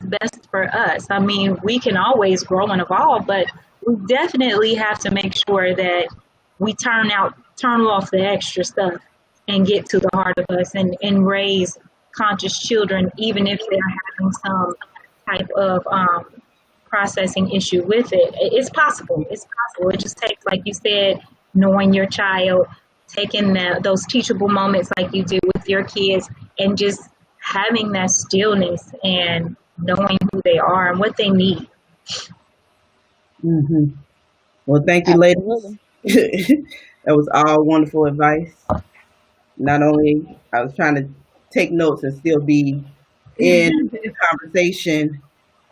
best for us. I mean, we can always grow and evolve, but we definitely have to make sure that we turn off the extra stuff and get to the heart of us and raise conscious children, even if they're having some type of processing issue with it. It's possible. It just takes, like you said, knowing your child, taking those teachable moments like you do with your kids, and just having that stillness and knowing who they are and what they need. Well, thank you, ladies. That was all wonderful advice. Not only I was trying to take notes and still be in the conversation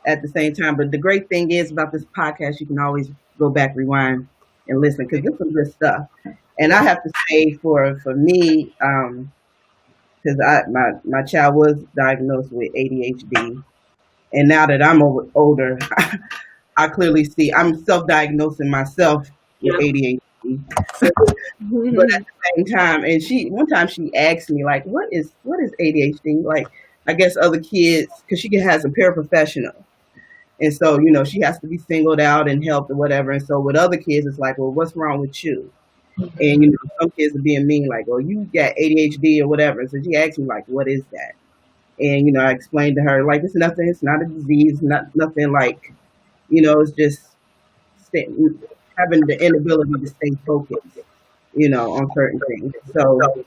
at the same time, but the great thing is about this podcast, you can always go back, rewind, and listen, because there's some good stuff. And I have to say, for me, because my child was diagnosed with ADHD, and now that I'm older, I clearly see I'm self-diagnosing myself with ADHD. But at the same time, and one time she asked me, like, what is ADHD? Like, I guess other kids, because she has a paraprofessional, and so she has to be singled out and helped or whatever. And so with other kids, it's like, well, what's wrong with you? And some kids are being mean, like, oh, you got ADHD or whatever. So she asked me, like, what is that? And I explained to her, like, it's nothing. It's not a disease. Nothing like, it's just having the inability to stay focused. on certain things. So,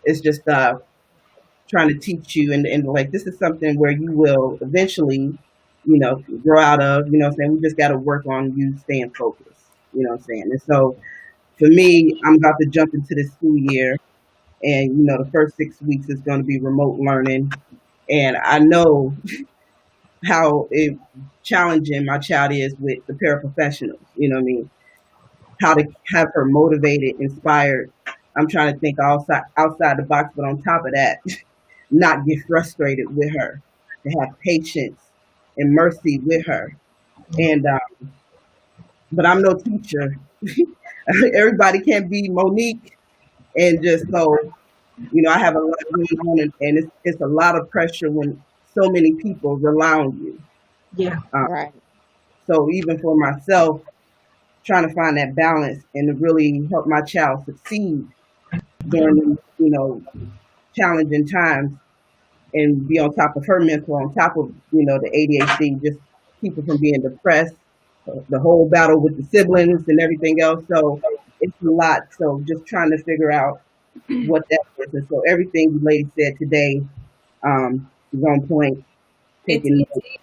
it's just trying to teach you, and like, this is something where you will eventually, grow out of, what I'm saying? We just got to work on you staying focused, what I'm saying? And so for me, I'm about to jump into this school year, and, the first 6 weeks is going to be remote learning. And I know how challenging my child is with the paraprofessionals, what I mean? How to have her motivated, inspired. I'm trying to think outside the box, but on top of that, not get frustrated with her, to have patience and mercy with her. And but I'm no teacher. Everybody can't be Monique, and just so I have a lot going on, and it's a lot of pressure when so many people rely on you. Yeah. Right. So even for myself, trying to find that balance and to really help my child succeed during challenging times, and be on top of her mental, on top of the ADHD, just keep her from being depressed, the whole battle with the siblings and everything else. So it's a lot. So just trying to figure out what that is. And so everything you ladies said today is on point.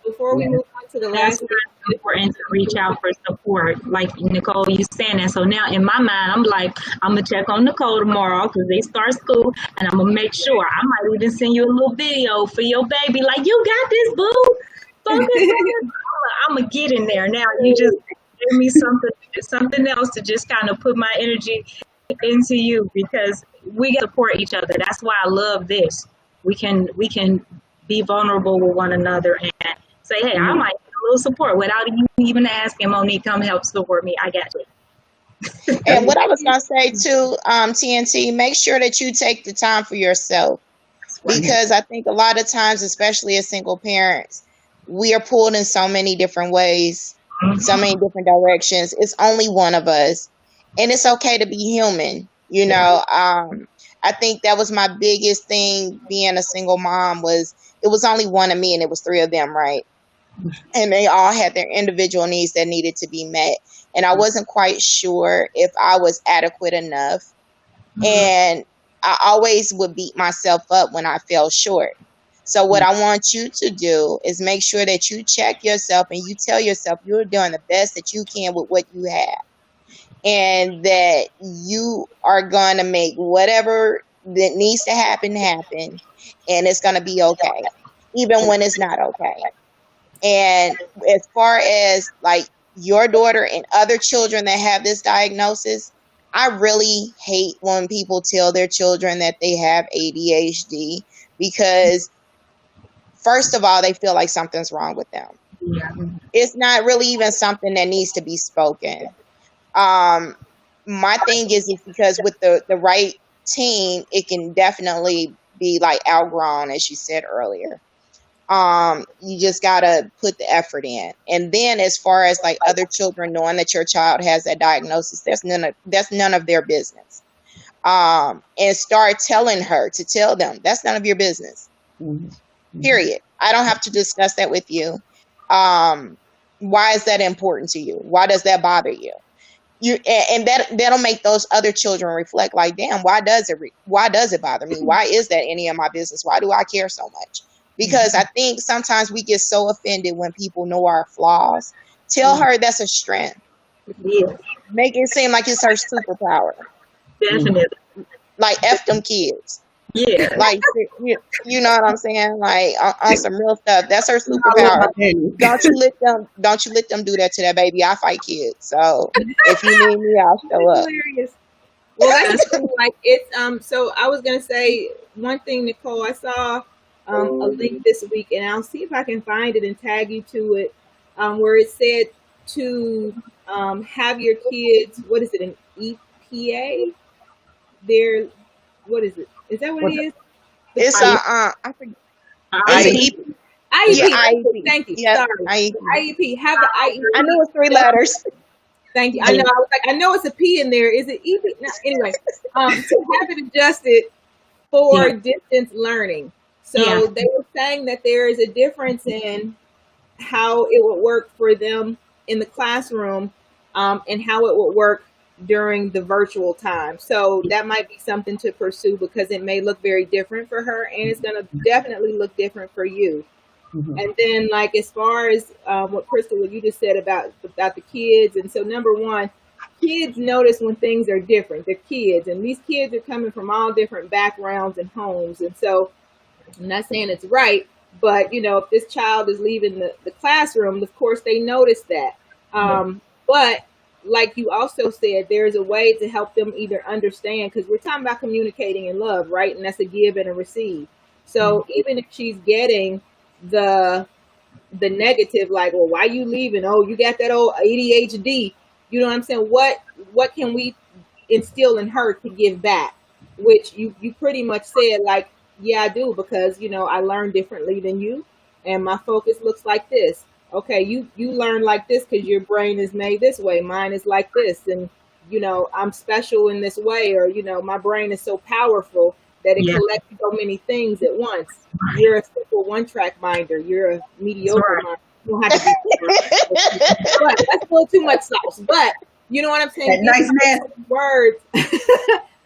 Before we move on to the last That's important to reach out for support, like Nicole, you saying that. So now in my mind, I'm like, I'm gonna check on Nicole tomorrow because they start school, and I'm gonna make sure. I might even send you a little video for your baby, like, you got this, boo. Focus. I'm gonna get in there now. You just give me something else to just kind of put my energy into you, because we support each other. That's why I love this. We can be vulnerable with one another and say, hey, I might need a little support without you even asking. Monique, come help support me. I got you. And what I was going to say too, TNT, make sure that you take the time for yourself, because I think a lot of times, especially as single parents, we are pulled in so many different ways, so many different directions. It's only one of us, and it's okay to be human. I think that was my biggest thing being a single mom, was it was only one of me and it was three of them, right? And they all had their individual needs that needed to be met. And I wasn't quite sure if I was adequate enough. And I always would beat myself up when I fell short. So what I want you to do is make sure that you check yourself and you tell yourself you're doing the best that you can with what you have, and that you are going to make whatever that needs to happen, and it's going to be okay, even when it's not okay. And as far as like your daughter and other children that have this diagnosis, I really hate when people tell their children that they have ADHD, because first of all, they feel like something's wrong with them. Yeah. It's not really even something that needs to be spoken. My thing is because with the right team, it can definitely be like outgrown, as you said earlier. You just gotta put the effort in. And then as far as like other children knowing that your child has that diagnosis, that's none of their business. And start telling her to tell them that's none of your business. Period. I don't have to discuss that with you. Why is that important to you? Why does that bother you? And that'll make those other children reflect, like, damn, why does it bother me? Why is that any of my business? Why do I care so much? Because I think sometimes we get so offended when people know our flaws. Tell her that's a strength. Yeah. Make it seem like it's her superpower. Definitely. Like, F them kids. Yeah. Like, you know what I'm saying? Like, on some real stuff. That's her superpower. Don't you let them do that to that baby. I fight kids. So if you need me, I'll show up. Hilarious. Well, that's like it's so I was gonna say one thing, Nicole. I saw a link this week, and I'll see if I can find it and tag you to it, where it said to have your kids. What is it? An EPA? What is it? Is that what it is? It's I forget. IEP. IEP. Thank you. Yep. Sorry. IEP. Have the IEP. I knew it was 3 letters. Thank you. I know. I was like, I know it's a P in there. Is it EP? No, anyway, to have it adjusted for distance learning. So they were saying that there is a difference in how it would work for them in the classroom, and how it would work during the virtual time. So that might be something to pursue because it may look very different for her, and it's going to definitely look different for you. Mhm. And then, like, as far as what Crystal, what you just said about the kids, and so number one, kids notice when things are different. They're kids, and these kids are coming from all different backgrounds and homes, and so I'm not saying it's right, but you know, if this child is leaving the classroom, of course they notice that. But like you also said, there's a way to help them either understand, because we're talking about communicating in love, right? And that's a give and a receive. So even if she's getting the negative, like, well, why you leaving? Oh, you got that old ADHD. You know what I'm saying? What can we instill in her to give back? Which you pretty much said, like, yeah, I do, because you know I learn differently than you, and my focus looks like this. Okay, you learn like this because your brain is made this way. Mine is like this, and you know I'm special in this way, or you know my brain is so powerful that it collects so many things at once. You're a simple one-track minder. You're a mediocre minder. You don't have to be but that's a little too much sauce. But you know what I'm saying? That nice man. Words.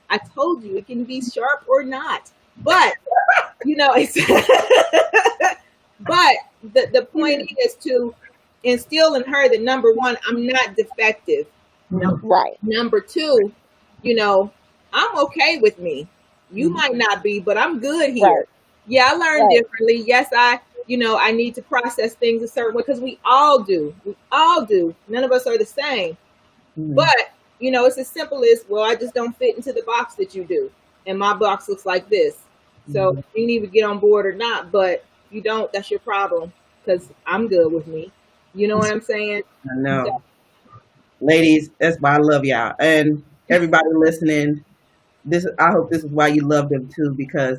I told you it can be sharp or not. But you know, it's but the point is to instill in her that number one, I'm not defective. Right. Number two, you know, I'm okay with me. You might not be, but I'm good here. Right. Yeah, I learn differently. Yes, I need to process things a certain way because we all do. We all do. None of us are the same. But, you know, it's as simple as, well, I just don't fit into the box that you do. And my box looks like this. So you can either get on board or not. But if you don't, that's your problem because I'm good with me. You know what I'm saying? I know. Ladies, that's why I love y'all. And everybody listening, I hope this is why you love them too, because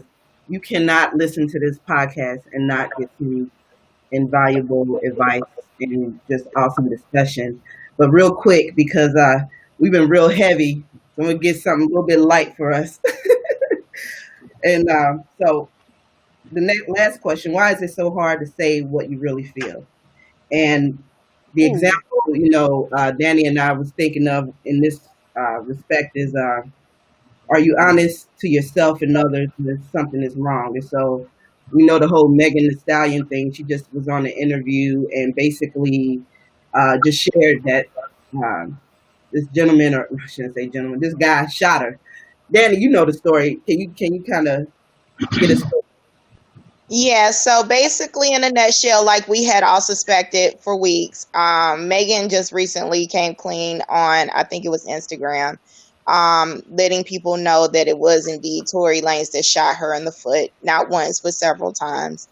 you cannot listen to this podcast and not get some invaluable advice and just awesome discussion. But real quick, because we've been real heavy, so I'm going to get something a little bit light for us. And so the last question, why is it so hard to say what you really feel? And the example, you know, Danny and I was thinking of in this respect is, are you honest to yourself and others when something is wrong? And so we know the whole Megan Thee Stallion thing. She just was on an interview and basically just shared that this gentleman, or I shouldn't say gentleman, this guy shot her. Danny, you know the story. Can you kind of get us? Yeah, so basically in a nutshell, like we had all suspected for weeks, Megan just recently came clean on, I think it was Instagram, letting people know that it was indeed Tory Lanez that shot her in the foot, not once, but several times.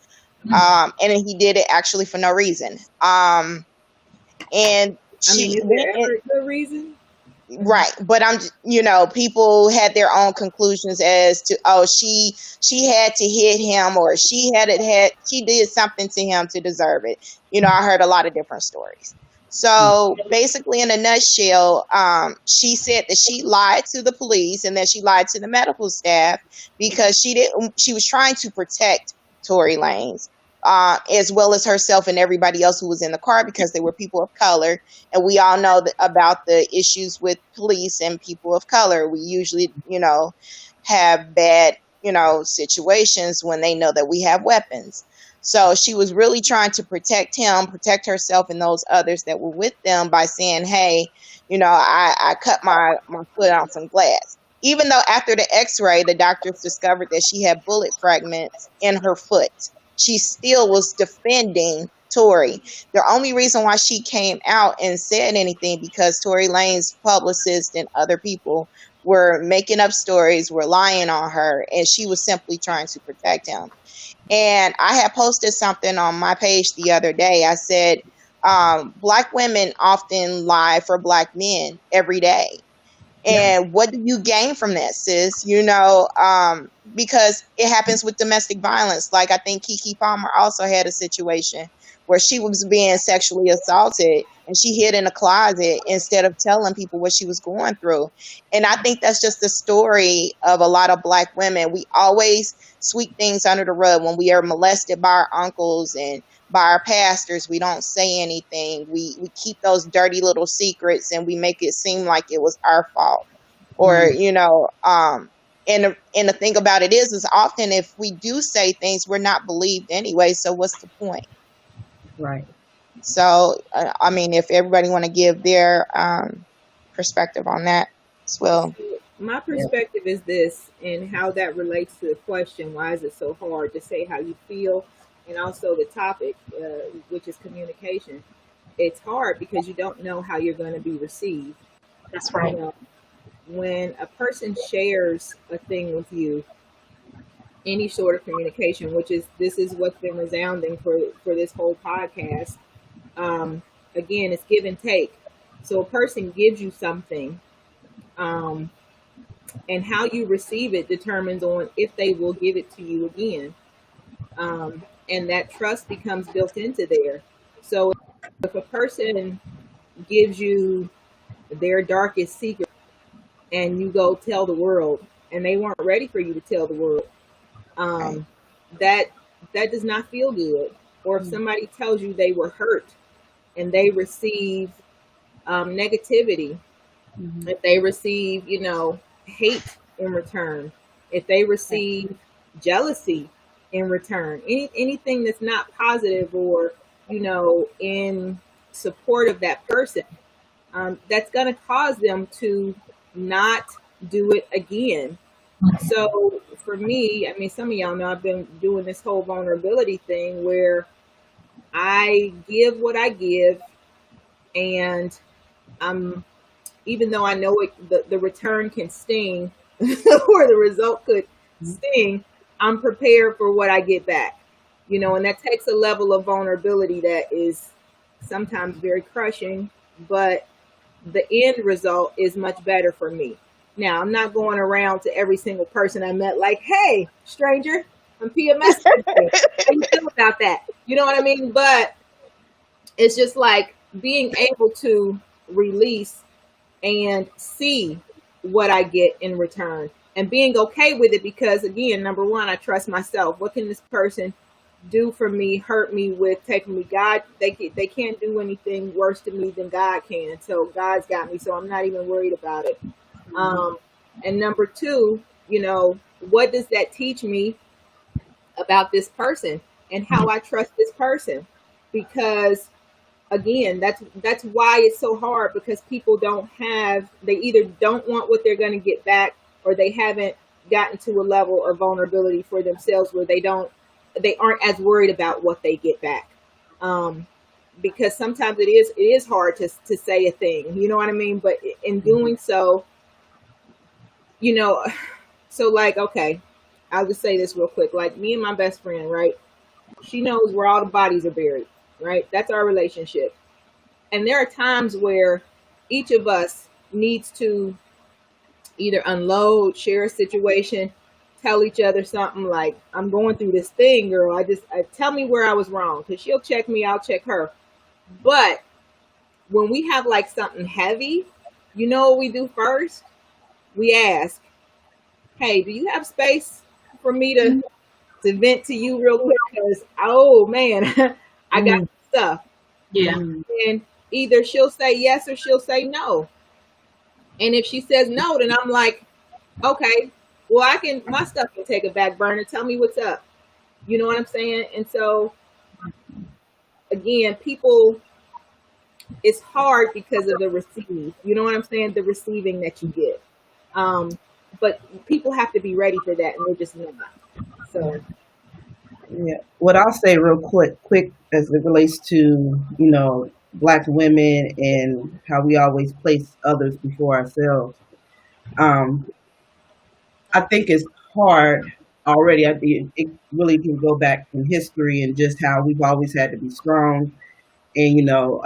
And he did it actually for no reason. And is there ever a good reason? Right, but people had their own conclusions as to, she had to hit him, or she did something to him to deserve it. You know, I heard a lot of different stories. So basically, in a nutshell, she said that she lied to the police and that she lied to the medical staff because she was trying to protect Tory Lanez. As well as herself and everybody else who was in the car, because they were people of color. And we all know about the issues with police and people of color. We usually, have bad, situations when they know that we have weapons. So she was really trying to protect him, protect herself and those others that were with them by saying, hey, I cut my foot on some glass. Even though after the x-ray, the doctors discovered that she had bullet fragments in her foot. She still was defending Tory. The only reason why she came out and said anything because Tory Lanez's publicist and other people were making up stories, were lying on her, and she was simply trying to protect him. And I had posted something on my page the other day. I said, Black women often lie for Black men every day. And what do you gain from this, sis? Because it happens with domestic violence. Like, I think Keke Palmer also had a situation where she was being sexually assaulted and she hid in a closet instead of telling people what she was going through. And I think that's just the story of a lot of Black women. We always sweep things under the rug when we are molested by our uncles and by our pastors. We don't say anything. We keep those dirty little secrets, and we make it seem like it was our fault. Or, you know, and the thing about it is often if we do say things, we're not believed anyway. So what's the point? Right. So, I mean, if everybody want to give their perspective on that as well. My perspective is this, and how that relates to the question, why is it so hard to say how you feel? And also the topic, which is communication. It's hard because you don't know how you're going to be received. That's right. You know, when a person shares a thing with you, any sort of communication, this is what's been resounding for this whole podcast. Again, it's give and take. So a person gives you something, and how you receive it determines on if they will give it to you again. And that trust becomes built into there. So if a person gives you their darkest secret and you go tell the world, and they weren't ready for you to tell the world, that does not feel good. Or if somebody tells you they were hurt and they receive negativity, if they receive, you know, hate in return, if they receive jealousy in return, anything that's not positive or, you know, in support of that person, that's going to cause them to not do it again. So for me, I mean, some of y'all know I've been doing this whole vulnerability thing where I give what I give, and even though I know the return can sting or the result could sting, I'm prepared for what I get back, you know, and that takes a level of vulnerability that is sometimes very crushing, but the end result is much better for me. Now, I'm not going around to every single person I met like, hey, stranger, I'm PMS. How you feel about that? You know what I mean? But it's just like being able to release and see what I get in return and being okay with it, because again, number one, I trust myself. What can this person do for me, hurt me with, take me? God, they can't do anything worse to me than God can. So God's got me. So I'm not even worried about it. And number two, you know, what does that teach me about this person and how I trust this person? Because again, that's why it's so hard, because people they either don't want what they're going to get back, or they haven't gotten to a level of vulnerability for themselves where they aren't as worried about what they get back. Because sometimes it is hard to say a thing, you know what I mean? But in doing so, you know, so like, okay, I'll just say this real quick. Like me and my best friend, right? She knows where all the bodies are buried, right? That's our relationship. And there are times where each of us needs to either unload, share a situation, tell each other something like, I'm going through this thing, girl. Tell me where I was wrong, because she'll check me, I'll check her. But when we have like something heavy, you know what we do first? We ask, hey, do you have space for me to vent to you real quick? Because, oh man, I got stuff. Yeah. And either she'll say yes or she'll say no. And if she says no, then I'm like, okay, well, my stuff can take a back burner. Tell me what's up. You know what I'm saying? And so, again, people, it's hard because of the receive. You know what I'm saying? The receiving that you get. But people have to be ready for that, and they're just not. So, yeah. What I'll say real quick as it relates to, you know, Black women and how we always place others before ourselves. I think it's hard already. I think it really can go back in history and just how we've always had to be strong. And, you know,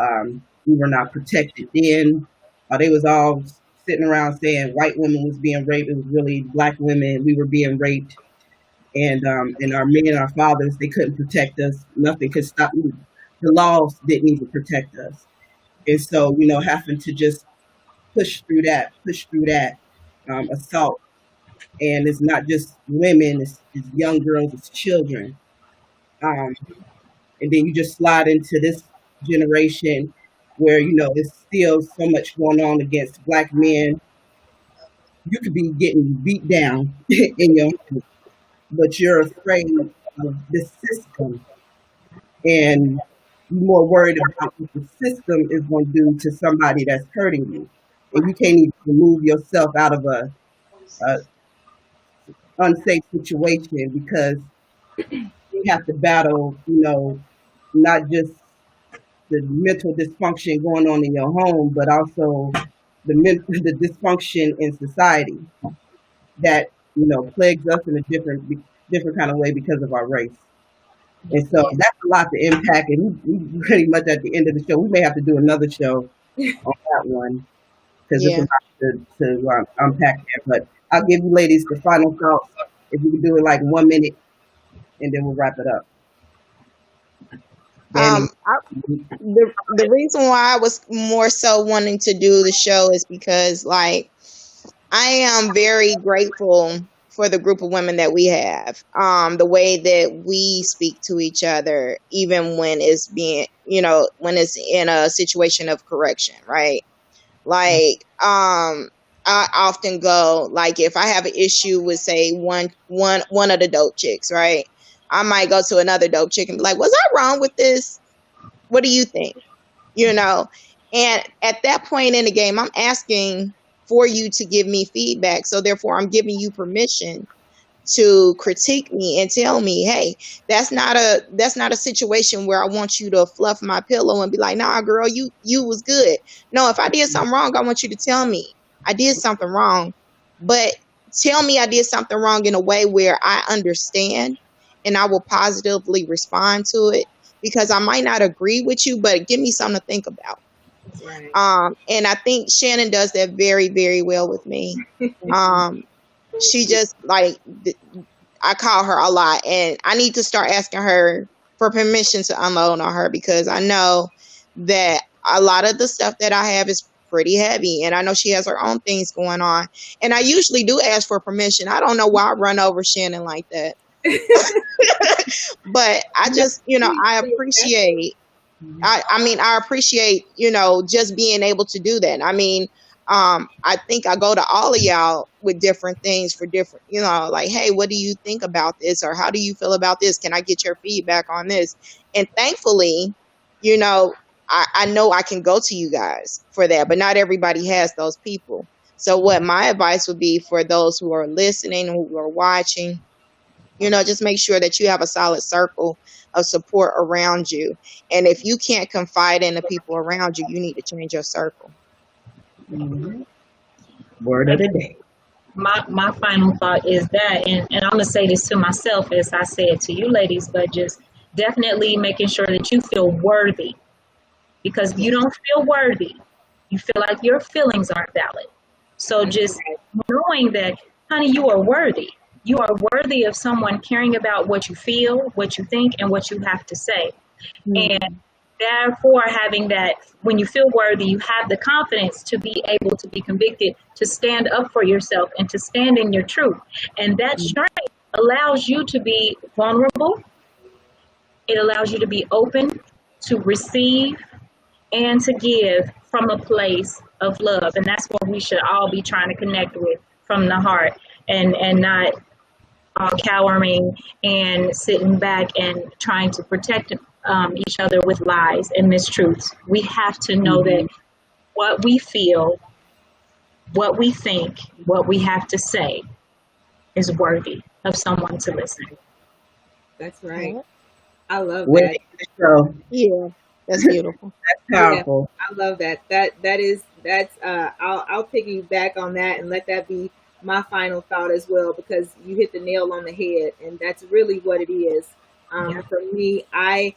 we were not protected then. They was all sitting around saying white women was being raped. It was really Black women. We were being raped. And our men, our fathers, they couldn't protect us. Nothing could stop me. The laws didn't even protect us. And so, you know, having to just push through that assault. And it's not just women, it's young girls, it's children. and then you just slide into this generation where, you know, it's still so much going on against Black men. You could be getting beat down in your home, but you're afraid of the system, and you're more worried about what the system is going to do to somebody that's hurting you. And you can't even remove yourself out of a unsafe situation because you have to battle, you know, not just the mental dysfunction going on in your home, but also the dysfunction in society that, you know, plagues us in a different kind of way because of our race. And so that's a lot to impact. And we pretty much at the end of the show, we may have to do another show on that one because it's a lot to unpack there. But I'll give you ladies the final thoughts. If you can do it like 1 minute, and then we'll wrap it up. The reason why I was more so wanting to do the show is because, like, I am very grateful for the group of women that we have. The way that we speak to each other, even when it's being, you know, when it's in a situation of correction, right? Like, I often go, like, if I have an issue with, say, one of the dope chicks, right? I might go to another dope chick and be like, was I wrong with this? What do you think? You know? And at that point in the game, I'm asking for you to give me feedback. So therefore, I'm giving you permission to critique me and tell me, hey, that's not a situation where I want you to fluff my pillow and be like, nah, girl, you was good. No, if I did something wrong, I want you to tell me I did something wrong, but tell me I did something wrong in a way where I understand and I will positively respond to it, because I might not agree with you, but give me something to think about. Right. And I think Shannon does that very, very well with me. She just, like, I call her a lot, and I need to start asking her for permission to unload on her, because I know that a lot of the stuff that I have is pretty heavy, and I know she has her own things going on, and I usually do ask for permission. I don't know why I run over Shannon like that. But I just, you know, I appreciate, I appreciate, you know, just being able to do that. I mean, I think I go to all of y'all with different things for different, you know, like, hey, what do you think about this? Or how do you feel about this? Can I get your feedback on this? And thankfully, you know I can go to you guys for that, but not everybody has those people. So what my advice would be for those who are listening, who are watching, you know, just make sure that you have a solid circle of support around you. And if you can't confide in the people around you, you need to change your circle. Mm-hmm. Word of the day. My final thought is that, and I'm going to say this to myself as I said to you ladies, but just definitely making sure that you feel worthy. Because if you don't feel worthy, you feel like your feelings aren't valid. So just knowing that, honey, you are worthy. You are worthy of someone caring about what you feel, what you think, and what you have to say. Mm-hmm. And therefore, having that, when you feel worthy, you have the confidence to be able to be convicted, to stand up for yourself and to stand in your truth. And that strength allows you to be vulnerable. It allows you to be open, to receive, and to give from a place of love. And that's what we should all be trying to connect with from the heart, and not cowering and sitting back and trying to protect each other with lies and mistruths. We have to know that what we feel, what we think, what we have to say is worthy of someone to listen. That's right. I love that. Yeah, that's beautiful. That's powerful. Yeah, I love that. That's I'll piggyback on that and let that be my final thought as well, because you hit the nail on the head, and that's really what it is. For me, I'll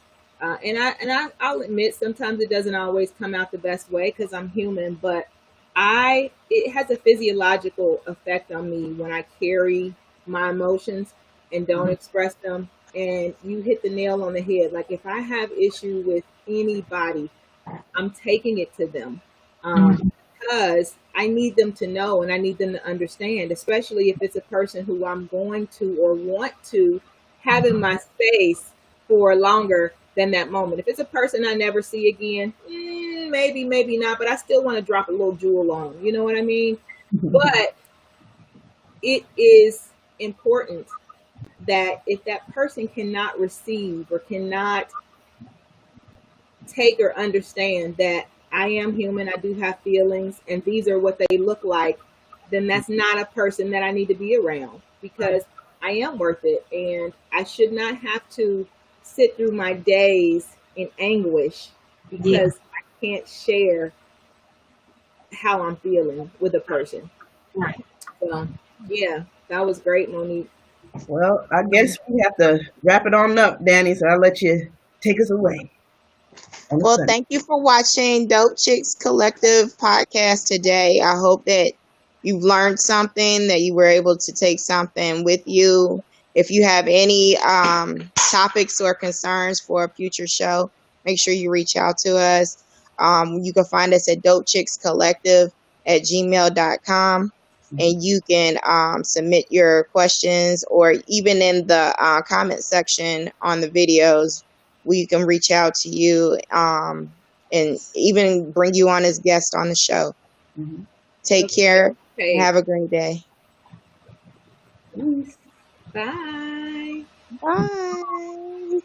admit sometimes it doesn't always come out the best way because I'm human, but it has a physiological effect on me when I carry my emotions and don't express them. And you hit the nail on the head. Like, if I have issue with anybody, I'm taking it to them. Because I need them to know and I need them to understand, especially if it's a person who I'm going to or want to have in my space for longer. than that moment. If it's a person I never see again, maybe, maybe not, but I still want to drop a little jewel on them. You know what I mean? But it is important that if that person cannot receive or cannot take or understand that I am human, I do have feelings, and these are what they look like, then that's not a person that I need to be around, because I am worth it, and I should not have to sit through my days in anguish because I can't share how I'm feeling with a person. Right. So, yeah, that was great, Monique. Well, I guess we have to wrap it on up, Danny, so I'll let you take us away. Well, thank you for watching Dope Chycks Collective Podcast today. I hope that you've learned something, that you were able to take something with you. If you have any topics or concerns for a future show, make sure you reach out to us. You can find us at dopechckscollective@gmail.com. And you can submit your questions, or even in the comment section on the videos, we can reach out to you and even bring you on as guest on the show. Mm-hmm. Take care. Have a great day. Bye. Bye.